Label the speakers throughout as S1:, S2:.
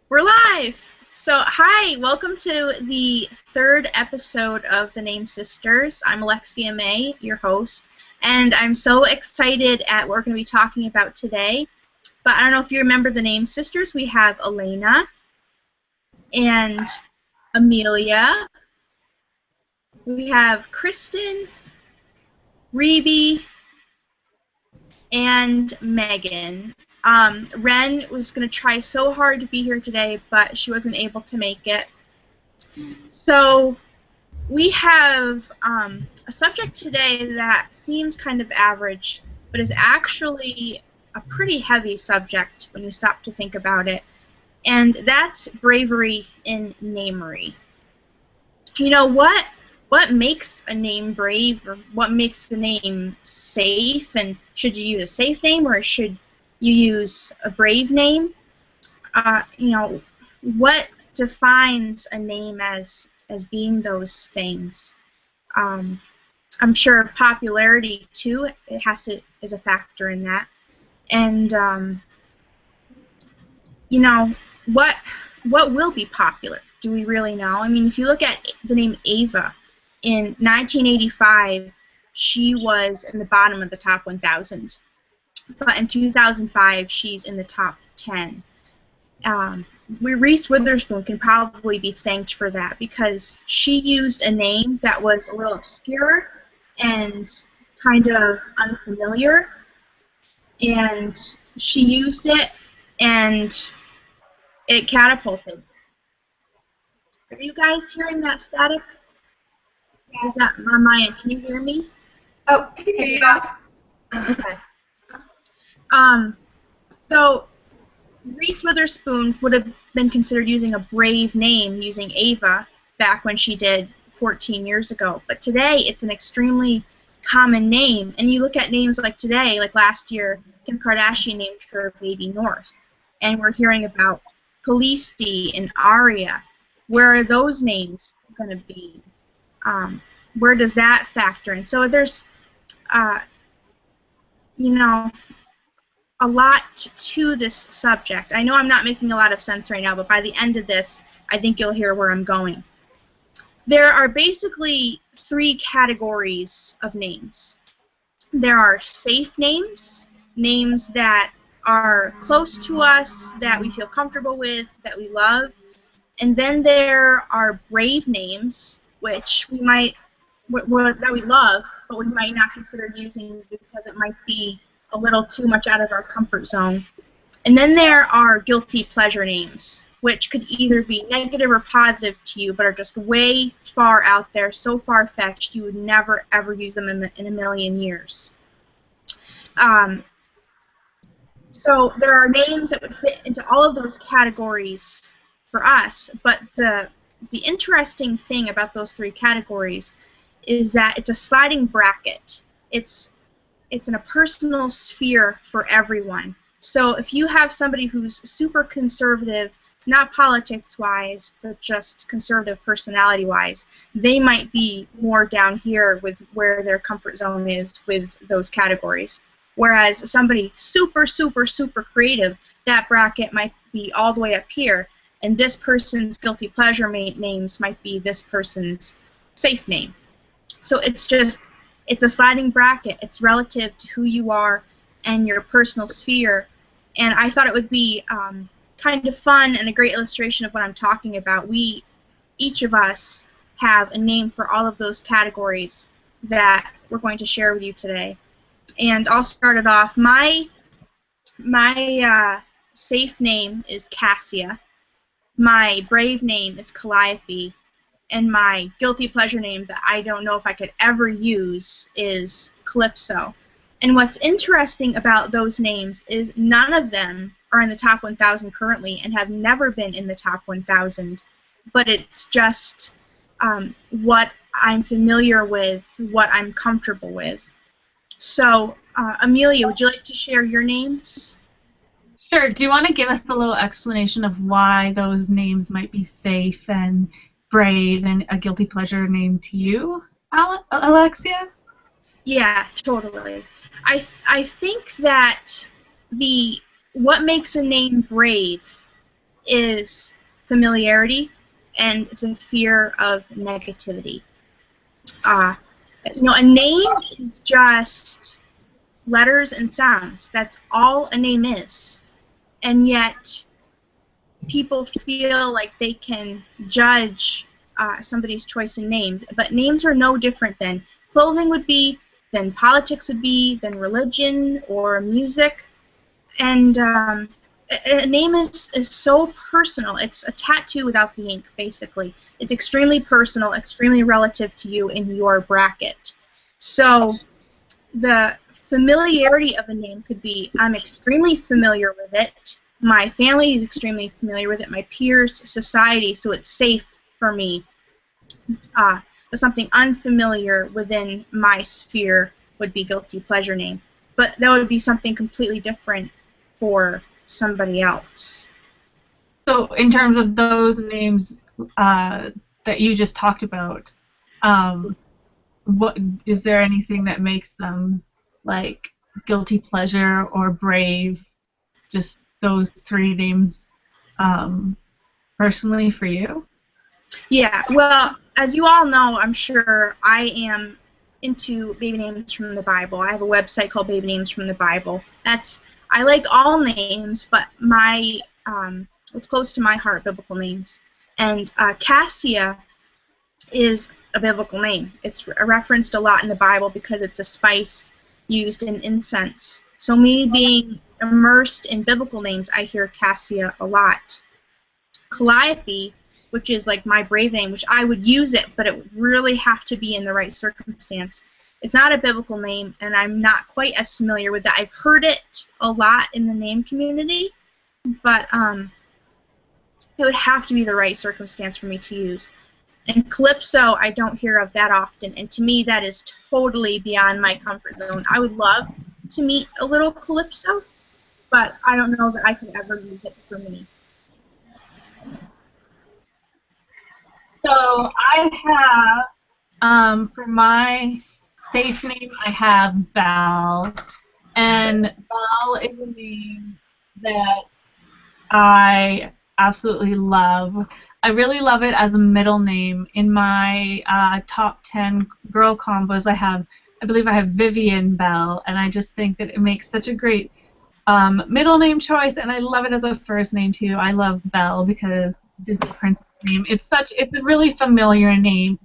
S1: We're live! So, hi, welcome to the third episode of The Name Sisters. I'm Alexia May, your host, and I'm so excited at what we're going to be talking about today. But I don't know if you remember the Name Sisters. We have Elena and Amelia. We have Kristen, Rebe, and Megan. Ren was going to try so hard to be here today, but she wasn't able to make it. So we have a subject today that seems kind of average, but is actually a pretty heavy subject when you stop to think about it, and that's bravery in Namery. You know, what makes a name brave, or what makes the name safe, and should you use a safe name or should you use a brave name? You know, what defines a name as being those things? I'm sure popularity too, is a factor in that. And you know, what will be popular? Do we really know? I mean, if you look at the name Ava, in 1985, she was in the bottom of the top 1,000. But in 2005, she's in the top 10. Reese Witherspoon can probably be thanked for that because she used a name that was a little obscure and kind of unfamiliar, and she used it, and it catapulted. Are you guys hearing that static? Is that on my end? Can you hear me?
S2: Oh, I can hear you.
S1: Okay. So Reese Witherspoon would have been considered using a brave name, using Ava, back when she did 14 years ago. But today, it's an extremely common name. And you look at names like today, like last year, Kim Kardashian named her baby North. And we're hearing about Khaleesi and Arya. Where are those names going to be? Where does that factor in? So there's, you know, a lot to this subject. I know I'm not making a lot of sense right now, but by the end of this, I think you'll hear where I'm going. There are basically three categories of names. There are safe names, names that are close to us, that we feel comfortable with, that we love. And then there are brave names, which we might, that we love, but we might not consider using because it might be a little too much out of our comfort zone. And then there are guilty pleasure names, which could either be negative or positive to you, but are just way far out there, so far-fetched you would never, ever use them in a million years. So there are names that would fit into all of those categories for us, but the interesting thing about those three categories is that it's a sliding bracket. It's in a personal sphere for everyone. So if you have somebody who's super conservative, not politics-wise, but just conservative personality-wise, they might be more down here with where their comfort zone is with those categories. Whereas somebody super, super, super creative, that bracket might be all the way up here, and this person's guilty pleasure names might be this person's safe name. So it's a sliding bracket. It's relative to who you are and your personal sphere. And I thought it would be kind of fun and a great illustration of what I'm talking about. Each of us have a name for all of those categories that we're going to share with you today. And I'll start it off. My safe name is Cassia. My brave name is Calliope. And my guilty pleasure name that I don't know if I could ever use is Calypso. And what's interesting about those names is none of them are in the top 1,000 currently and have never been in the top 1,000. But it's just what I'm familiar with, what I'm comfortable with. So, Amelia, would you like to share your names?
S2: Sure. Do you want to give us a little explanation of why those names might be safe and brave and a guilty pleasure name to you, Alexia?
S1: Yeah, totally. I think that what makes a name brave is familiarity, and it's a fear of negativity. A name is just letters and sounds. That's all a name is. And yet, people feel like they can judge somebody's choice in names. But names are no different than clothing would be, than politics would be, than religion or music. And a name is so personal. It's a tattoo without the ink, basically. It's extremely personal, extremely relative to you in your bracket. So the familiarity of a name could be, I'm extremely familiar with it, my family is extremely familiar with it, my peers, society, so it's safe for me. But something unfamiliar within my sphere would be guilty pleasure name. But that would be something completely different for somebody else.
S2: So in terms of those names that you just talked about, what is there anything that makes them like guilty pleasure or brave? Just those three names personally for you?
S1: Yeah, well, as you all know, I'm sure I am into baby names from the Bible. I have a website called Baby Names from the Bible. I like all names, but my what's close to my heart, biblical names. And Cassia is a biblical name. It's referenced a lot in the Bible because it's a spice used in incense. So me being immersed in biblical names, I hear Cassia a lot. Calliope, which is like my brave name, which I would use it, but it would really have to be in the right circumstance. It's not a biblical name, and I'm not quite as familiar with that. I've heard it a lot in the name community, but it would have to be the right circumstance for me to use. And Calypso, I don't hear of that often, and to me that is totally beyond my comfort zone. I would love to meet a little Calypso, but I don't know that I could ever use it for me.
S2: So I have, for my safe name, I have Belle, and Belle is a name that I absolutely love. I really love it as a middle name. In my top 10 girl combos, I believe I have Vivian Belle, and I just think that it makes such a great middle name choice, and I love it as a first name too. I love Belle because Disney princess name. It's a really familiar name.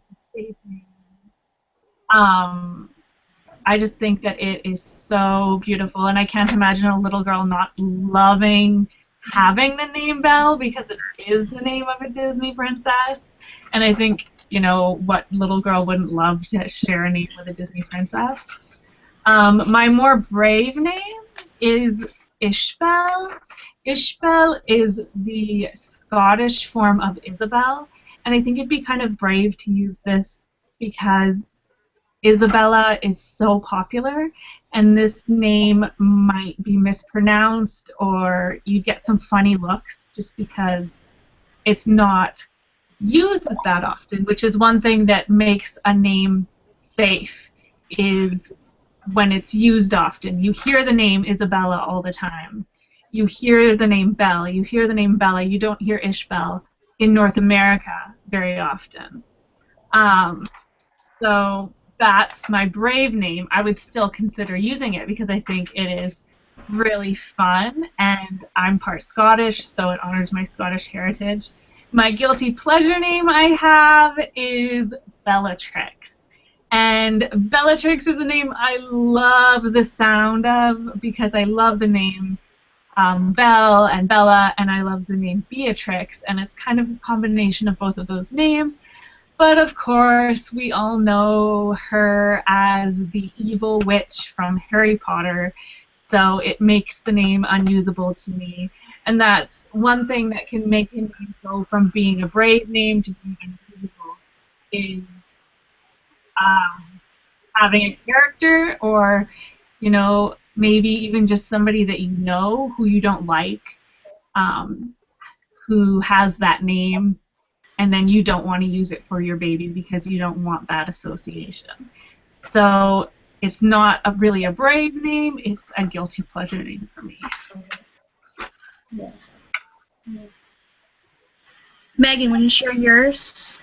S2: I just think that it is so beautiful, and I can't imagine a little girl not loving having the name Belle because it is the name of a Disney princess. And I think, what little girl wouldn't love to share a name with a Disney princess. My more brave name is Ishbel. Ishbel is the Scottish form of Isabel, and I think it'd be kind of brave to use this because Isabella is so popular, and this name might be mispronounced, or you'd get some funny looks just because it's not used that often, which is one thing that makes a name safe, is when it's used often. You hear the name Isabella all the time. You hear the name Belle. You hear the name Bella. You don't hear Ishbel in North America very often. So that's my brave name. I would still consider using it because I think it is really fun, and I'm part Scottish, so it honors my Scottish heritage. My guilty pleasure name I have is Bellatrix. And Bellatrix is a name I love the sound of because I love the name Belle and Bella, and I love the name Beatrix, and it's kind of a combination of both of those names. But of course, we all know her as the evil witch from Harry Potter, so it makes the name unusable to me. And that's one thing that can make a name go from being a brave name to being unusable, is having a character, or maybe even just somebody that you know who you don't like, who has that name, and then you don't want to use it for your baby because you don't want that association. So it's not really a brave name, it's a guilty pleasure name for me.
S1: Yes. Megan, will you share yours?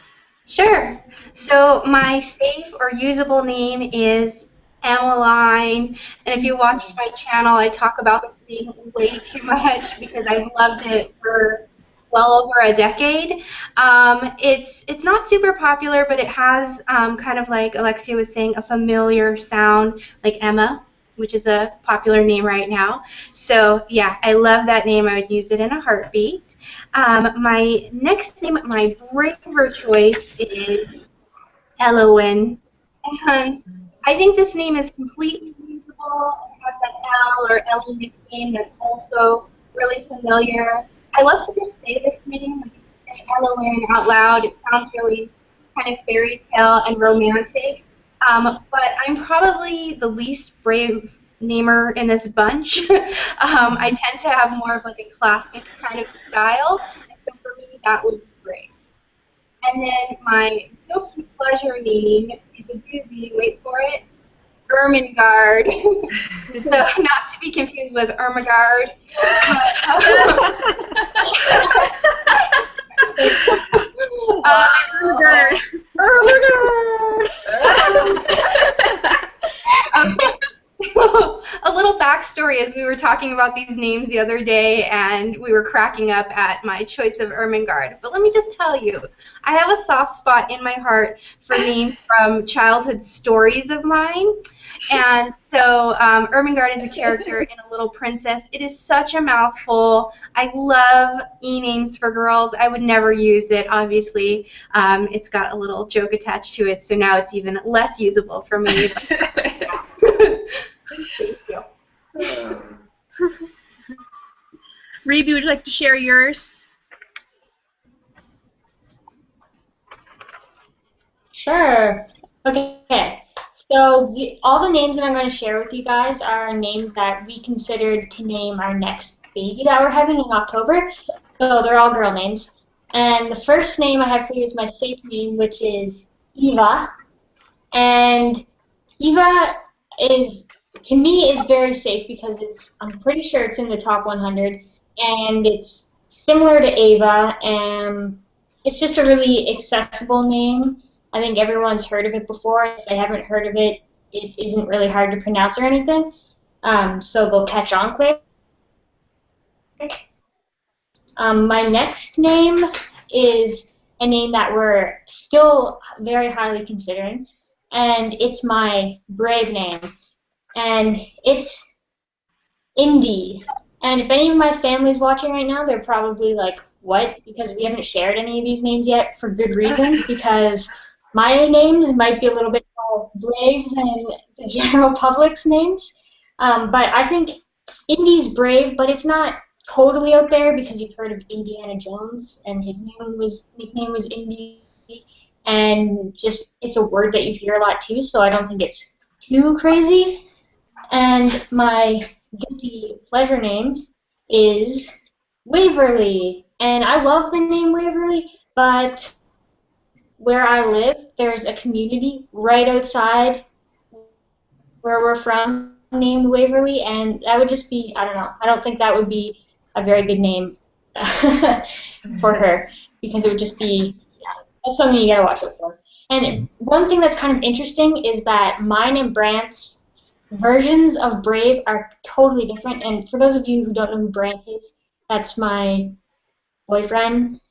S3: Sure. So my safe or usable name is Emmeline, and if you watch my channel, I talk about this name way too much because I've loved it for well over a decade. It's not super popular, but it has kind of like Alexia was saying, a familiar sound like Emma, which is a popular name right now. So yeah, I love that name. I would use it in a heartbeat. My next name, my braver choice is Elowen. And I think this name is completely usable. It has that L or Ellie nickname that's also really familiar. I love to just say this name, like say Elowen out loud. It sounds really kind of fairy tale and romantic. But I'm probably the least brave namer in this bunch. I tend to have more of like a classic kind of style. So for me, that would be great. And then my guilty pleasure name is a doozy, wait for it, Ermengarde. So not to be confused with Ermengarde. A little backstory as we were talking about these names the other day, and we were cracking up at my choice of Ermengarde. But let me just tell you, I have a soft spot in my heart for names from childhood stories of mine. And so Ermengarde is a character in A Little Princess. It is such a mouthful. I love e-names for girls. I would never use it, obviously. It's got a little joke attached to it, so now it's even less usable for me. Thank you.
S1: Reby, would you like to share yours?
S4: Sure. Okay. So all the names that I'm going to share with you guys are names that we considered to name our next baby that we're having in October. So they're all girl names. And the first name I have for you is my safe name, which is Eva. And Eva is, to me, is very safe because I'm pretty sure it's in the top 100, and it's similar to Ava, and it's just a really accessible name. I think everyone's heard of it before. If they haven't heard of it, it isn't really hard to pronounce or anything, so they'll catch on quick. My next name is a name that we're still very highly considering, and it's my brave name, and it's Indy. And if any of my family's watching right now, they're probably like, what? Because we haven't shared any of these names yet, for good reason, because my names might be a little bit more brave than the general public's names. But I think Indy's brave, but it's not totally out there because you've heard of Indiana Jones, and his nickname was Indy, and just it's a word that you hear a lot too, so I don't think it's too crazy. And my guilty pleasure name is Waverly, and I love the name Waverly, but where I live, there's a community right outside where we're from named Waverly, and that would just be, I don't know, I don't think that would be a very good name for her, because it would just be, yeah, that's something you gotta watch out for. And one thing that's kind of interesting is that mine and Brant's versions of Brave are totally different, and for those of you who don't know who Brant is, that's my boyfriend.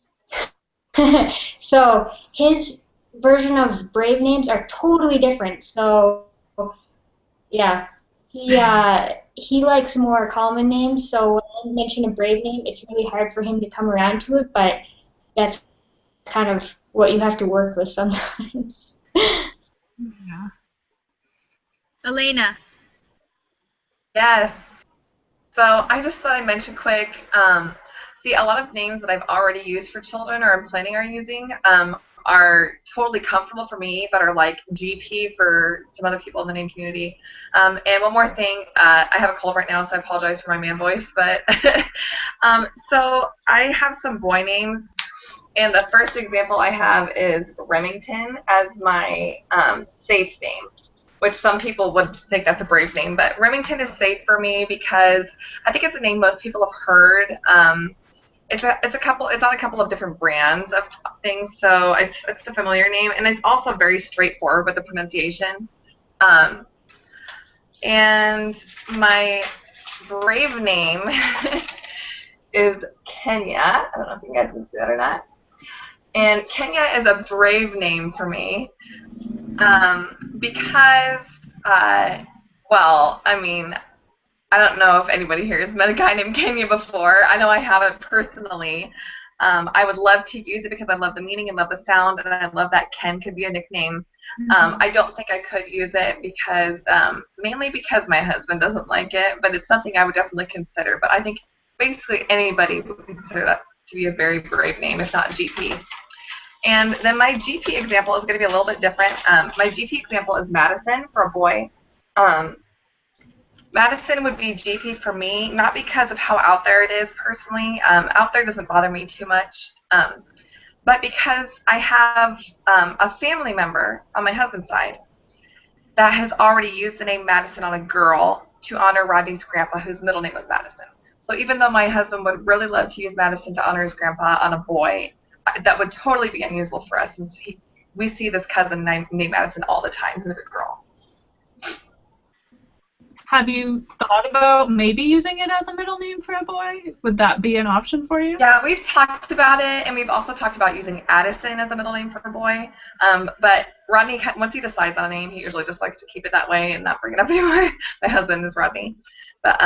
S4: So his version of Brave names are totally different, so yeah, he likes more common names, so when I mention a brave name, it's really hard for him to come around to it, but that's kind of what you have to work with sometimes.
S2: Yeah.
S1: Elena.
S5: Yes. So I just thought I'd mention quick. See, a lot of names that I've already used for children or I'm planning on using are totally comfortable for me, but are like GP for some other people in the name community. And one more thing, I have a cold right now, so I apologize for my man voice. But so I have some boy names, and the first example I have is Remington as my safe name, which some people would think that's a brave name, but Remington is safe for me because I think it's a name most people have heard. It's on a couple of different brands of things, so it's a familiar name, and it's also very straightforward with the pronunciation. Um, and my brave name is Kenya. I don't know if you guys can see that or not. And Kenya is a brave name for me because, well, I mean, I don't know if anybody here has met a guy named Kenya before. I know I haven't personally. I would love to use it because I love the meaning and love the sound, and I love that Ken could be a nickname. I don't think I could use it because, mainly because my husband doesn't like it, but it's something I would definitely consider. But I think basically anybody would consider that to be a very brave name, if not GP. And then my GP example is going to be a little bit different. My GP example is Madison for a boy. Madison would be GP for me, not because of how out there it is personally. Out there doesn't bother me too much, but because I have a family member on my husband's side that has already used the name Madison on a girl to honor Rodney's grandpa, whose middle name was Madison. So even though my husband would really love to use Madison to honor his grandpa on a boy, that would totally be unusual for us since we see this cousin named Madison all the time, who's a girl.
S2: Have you thought about maybe using it as a middle name for a boy? Would that be an option for you?
S5: Yeah, we've talked about it, and we've also talked about using Addison as a middle name for a boy. But Rodney, once he decides on a name, he usually just likes to keep it that way and not bring it up anymore. My husband is Rodney. But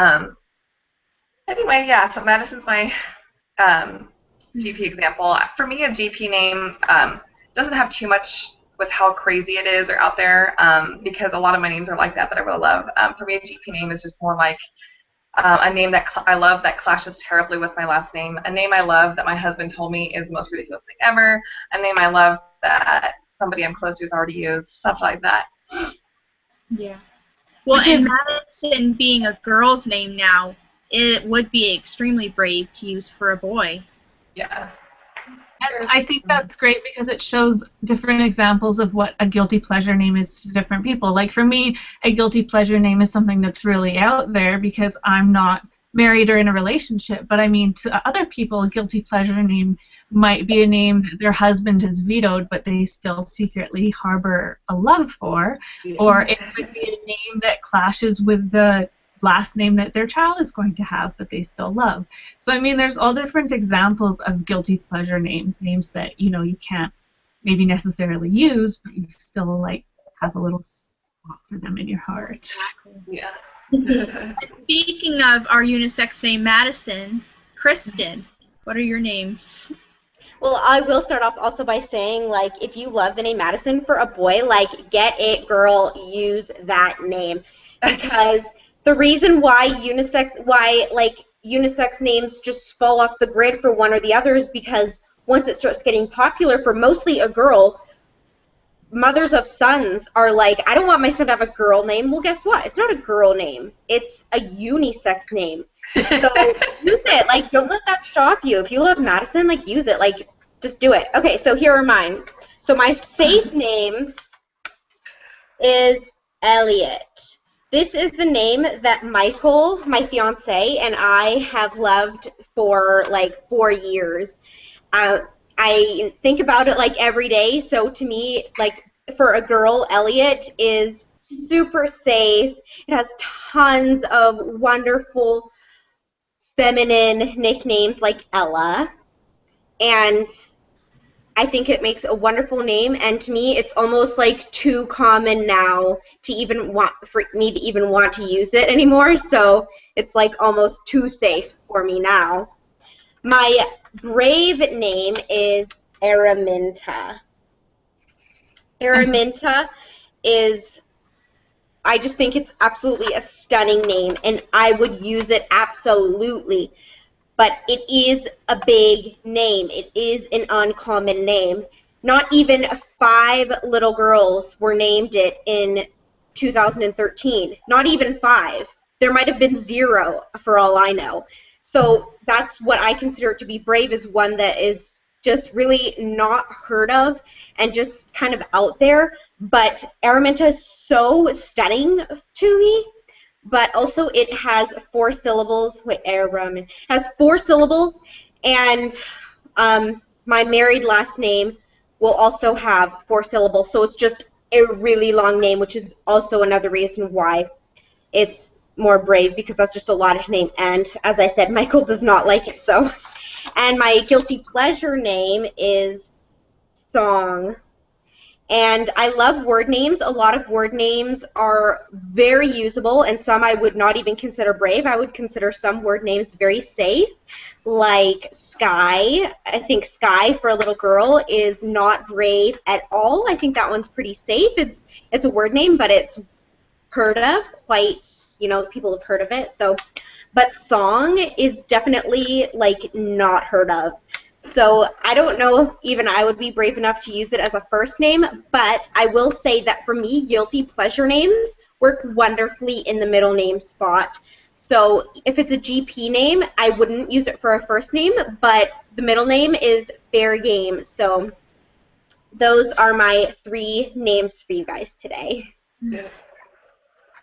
S5: anyway, yeah, so Madison's my GP example. For me, a GP name doesn't have too much with how crazy it is or out there, because a lot of my names are like that I really love. For me, a GP name is just more like a name that I love that clashes terribly with my last name, a name I love that my husband told me is the most ridiculous thing ever, a name I love that somebody I'm close to has already used, stuff like that.
S1: Yeah. Well, and Madison being a girl's name now, it would be extremely brave to use for a boy.
S5: Yeah.
S2: And I think that's great because it shows different examples of what a guilty pleasure name is to different people. Like for me, a guilty pleasure name is something that's really out there because I'm not married or in a relationship. But I mean, to other people, a guilty pleasure name might be a name that their husband has vetoed, but they still secretly harbor a love for. Yeah. Or it could be a name that clashes with the last name that their child is going to have, but they still love. So I mean, there's all different examples of guilty pleasure names that you can't maybe necessarily use, but you still like have a little spot for them in your heart.
S5: Yeah.
S1: Speaking of our unisex name, Madison, Kristen, what are your names?
S3: Well, I will start off also by saying, like, if you love the name Madison for a boy, like, get it, girl, use that name, because the reason why unisex names just fall off the grid for one or the other is because once it starts getting popular for mostly a girl, mothers of sons are like, I don't want my son to have a girl name. Well, guess what? It's not a girl name. It's a unisex name. So use it. Like, don't let that stop you. If you love Madison, like, use it. Like, just do it. Okay, so here are mine. So my safe name is Elliot. This is the name that Michael, my fiance, and I have loved for like 4 years. I think about it like every day, so to me, like for a girl, Elliot is super safe. It has tons of wonderful feminine nicknames like Ella, and I think it makes a wonderful name, and to me, it's almost like too common now to even for me to even want to use it anymore. So it's like almost too safe for me now. My brave name is Araminta. Araminta is, I just think it's absolutely a stunning name, and I would use it absolutely. But it is a big name. It is an uncommon name. Not even 5 little girls were named it in 2013. Not even 5. There might have been 0 for all I know. So that's what I consider to be brave, is one that is just really not heard of and just kind of out there. But Araminta is so stunning to me. But also it has 4 syllables. Wait, has 4 syllables, And my married last name will also have 4 syllables, so it's just a really long name, which is also another reason why it's more brave, because that's just a lot of name. And as I said, Michael does not like it, so. And my guilty pleasure name is Song. And I love word names. A lot of word names are very usable, and some I would not even consider brave. I would consider some word names very safe, like Sky. I think Sky for a little girl is not brave at all. I think that one's pretty safe. It's a word name, but it's heard of quite, people have heard of it. So, but Song is definitely like not heard of. So I don't know if even I would be brave enough to use it as a first name, but I will say that for me, guilty pleasure names work wonderfully in the middle name spot. So if it's a GP name, I wouldn't use it for a first name, but the middle name is fair game. So those are my 3 names for you guys today.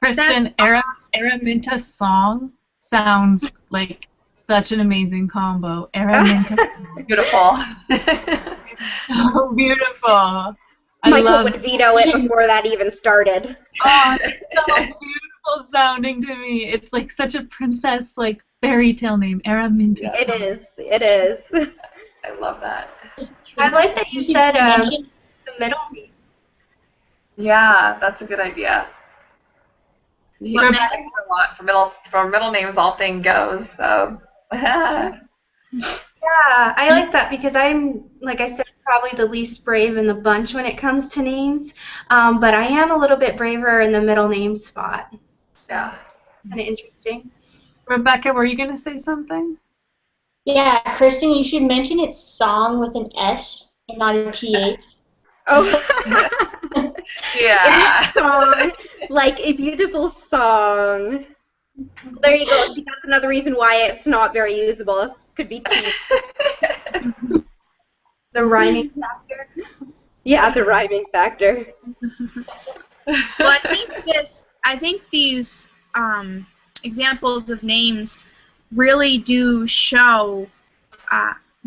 S2: Kristen, Araminta Song sounds like such an amazing combo. Araminta.
S5: Beautiful.
S2: So beautiful.
S3: Michael would veto it before that even started.
S2: Oh, it's so beautiful sounding to me. It's like such a princess, like fairy tale name. Araminta Song.
S3: It is.
S5: I love that.
S3: I like that you said the middle name.
S5: Yeah, that's a good idea. For middle names, all thing goes. So.
S3: Yeah, I like that because I'm, like I said, probably the least brave in the bunch when it comes to names. But I am a little bit braver in the middle name spot.
S5: Yeah.
S3: Kind of interesting.
S2: Rebecca, were you going to say something?
S4: Yeah, Kristen, you should mention it's song with an S and not a TH.
S3: Oh.
S5: Yeah.
S3: Song, like a beautiful song. There you go. See, that's another reason why it's not very usable. It could be T. The rhyming factor. Yeah, the rhyming factor.
S1: Well, I think these examples of names really do show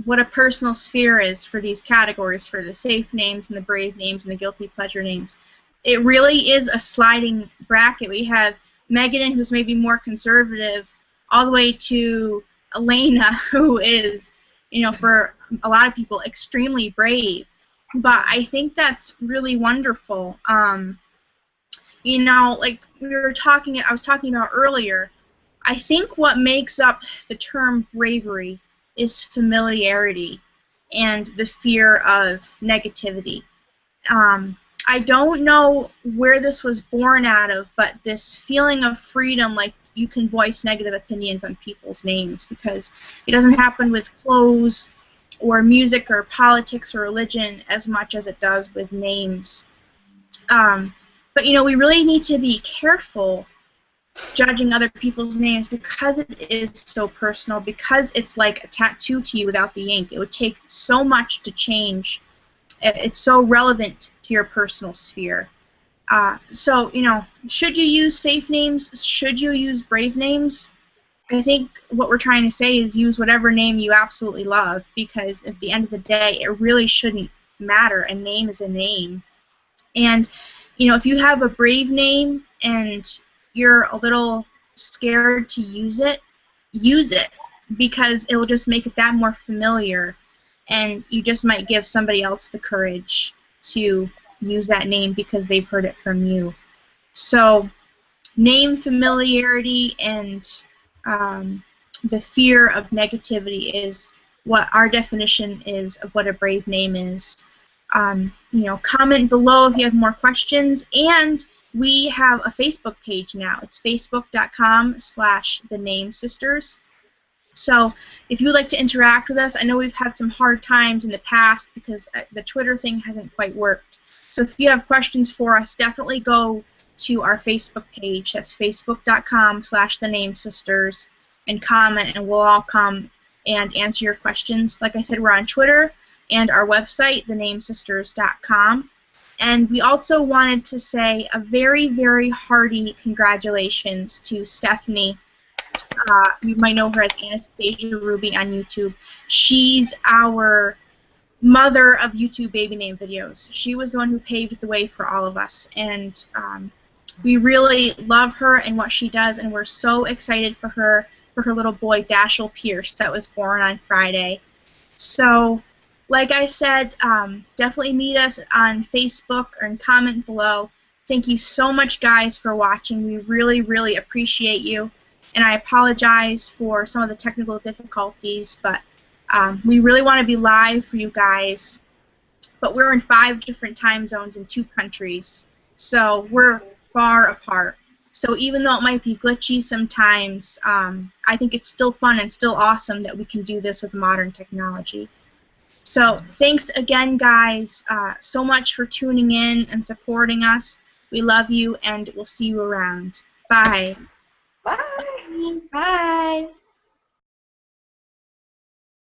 S1: what a personal sphere is for these categories, for the safe names and the brave names and the guilty pleasure names. It really is a sliding bracket. We have Megan, who's maybe more conservative, all the way to Elena, who is, for a lot of people, extremely brave. But I think that's really wonderful. Like I was talking about earlier, I think what makes up the term bravery is familiarity and the fear of negativity. I don't know where this was born out of, but this feeling of freedom, like you can voice negative opinions on people's names, because it doesn't happen with clothes or music or politics or religion as much as it does with names. But we really need to be careful judging other people's names because it is so personal, because it's like a tattoo to you without the ink. It would take so much to change. It's so relevant to your personal sphere. So, should you use safe names? Should you use brave names? I think what we're trying to say is use whatever name you absolutely love, because at the end of the day, it really shouldn't matter. A name is a name. And, if you have a brave name and you're a little scared to use it, because it will just make it that more familiar, and you just might give somebody else the courage to use that name because they've heard it from you. So name familiarity and the fear of negativity is what our definition is of what a brave name is. Comment below if you have more questions, and we have a Facebook page now. It's facebook.com/thenamesisters. So if you would like to interact with us, I know we've had some hard times in the past because the Twitter thing hasn't quite worked. So if you have questions for us, definitely go to our Facebook page. That's facebook.com/thenamesisters and comment, and we'll all come and answer your questions. Like I said, we're on Twitter and our website, thenamesisters.com. And we also wanted to say a very, very hearty congratulations to Stephanie you might know her as Anastasia Ruby on YouTube. She's our mother of YouTube baby name videos. She was the one who paved the way for all of us, and we really love her and what she does, and we're so excited for her little boy Dashiell Pierce that was born on Friday. So, like I said, definitely meet us on Facebook or comment below. Thank you so much, guys, for watching. We really, really appreciate you. And I apologize for some of the technical difficulties, but we really want to be live for you guys. But we're in 5 different time zones in 2 countries, so we're far apart. So even though it might be glitchy sometimes, I think it's still fun and still awesome that we can do this with modern technology. So thanks again, guys, so much for tuning in and supporting us. We love you, and we'll see you around. Bye.
S5: Bye.
S4: Bye.